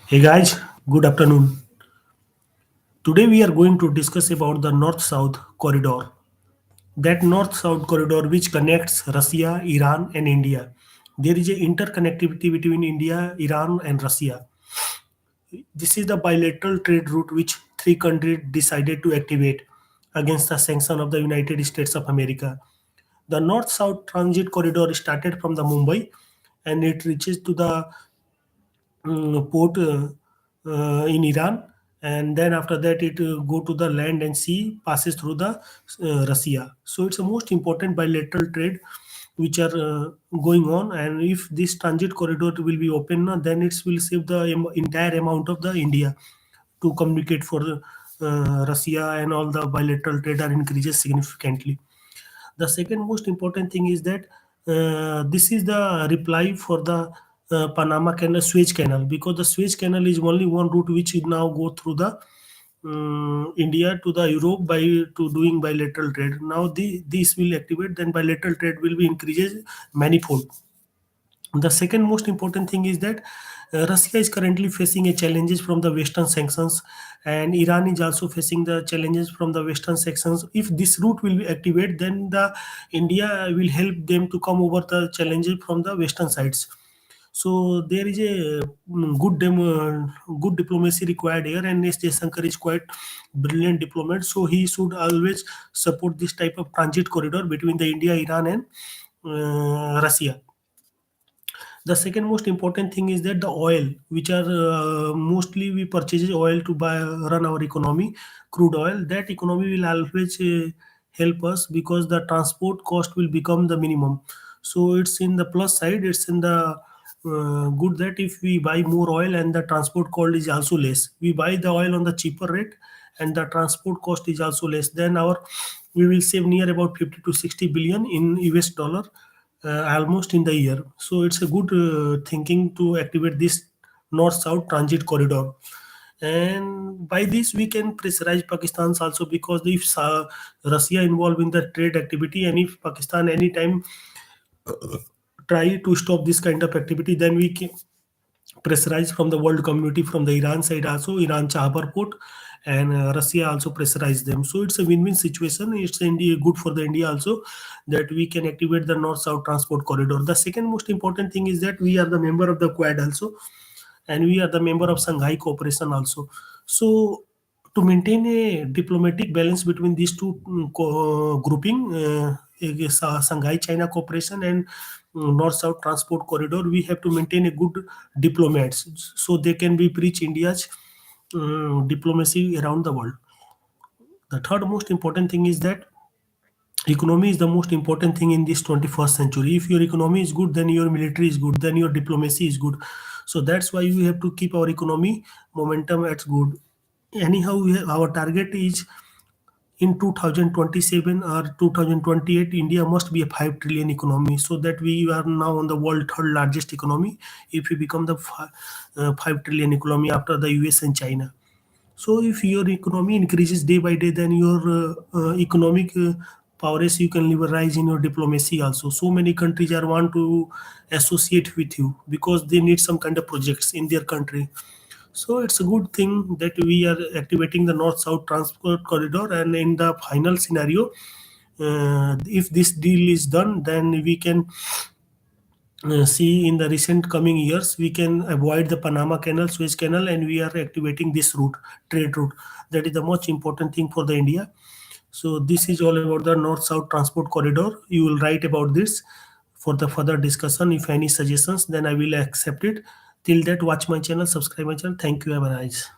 Hey guys, good afternoon. Today we are going to discuss about the North-South corridor. That North-South corridor which connects Russia, Iran and India. There is a interconnectivity between India, Iran and Russia. This is the bilateral trade route which three countries decided to activate against the sanction of the United States of America. The North-South transit corridor started from the Mumbai and it reaches to the port in Iran, and then after that it go to the land and sea, passes through the Russia. So it's the most important bilateral trade which are going on, and if this transit corridor will be open, then it will save the entire amount of the India to communicate for Russia, and all the bilateral trade are increases significantly. The second most important thing is that this is the reply for the Panama Canal, Suez Canal, because the Suez Canal is only one route which is now go through the India to the Europe by to doing bilateral trade. Now this will activate, then bilateral trade will be increases manifold. The second most important thing is that Russia is currently facing a challenges from the Western sanctions, and Iran is also facing the challenges from the Western sanctions. If this route will be activated, then the India will help them to come over the challenges from the Western sides. So there is a good diplomacy required here, and S. Jaishankar is quite brilliant diplomat. So he should always support this type of transit corridor between the India, Iran, and Russia. The second most important thing is that the oil which are mostly we purchase oil to buy run our economy, crude oil, that economy will always help us because the transport cost will become the minimum. So it's in the plus side, it's in the good that if we buy more oil and the transport cost is also less, we buy the oil on the cheaper rate and the transport cost is also less, then our we will save near about 50 to 60 billion in US dollar almost in the year. So it's a good thinking to activate this north-south transit corridor. And by this we can pressurize Pakistan also, because if Russia involved in the trade activity, and if Pakistan anytime try to stop this kind of activity, then we can pressurize from the world community, from the Iran side also, Iran Chabahar port, and Russia also pressurize them. So it's a win-win situation. It's India good for the India also, that we can activate the north-south transport corridor. The second most important thing is that we are the member of the Quad also, and we are the member of Shanghai Cooperation also. So to maintain a diplomatic balance between these two grouping, Shanghai China Cooperation and North-South Transport Corridor, we have to maintain a good diplomats so they can be preach India's diplomacy around the world. The third most important thing is that economy is the most important thing in this 21st century. If your economy is good, then your military is good, then your diplomacy is good. So that's why we have to keep our economy momentum at good. Anyhow, our target is in 2027 or 2028, India must be a 5 trillion economy, so that we are now on the world third largest economy if we become the 5 trillion economy after the US and China. So if your economy increases day by day, then your economic prowess you can leverage in your diplomacy also. So many countries are want to associate with you because they need some kind of projects in their country. So it's a good thing that we are activating the north-south transport corridor, and in the final scenario, if this deal is done, then we can see in the recent coming years we can avoid the Panama Canal, Suez Canal, and we are activating this route, trade route. That is the most important thing for the India. So this is all about the north-south transport corridor. You will write about this for the further discussion. If any suggestions, then I will accept it. Till that, watch my channel, subscribe my channel. Thank you. Have a nice.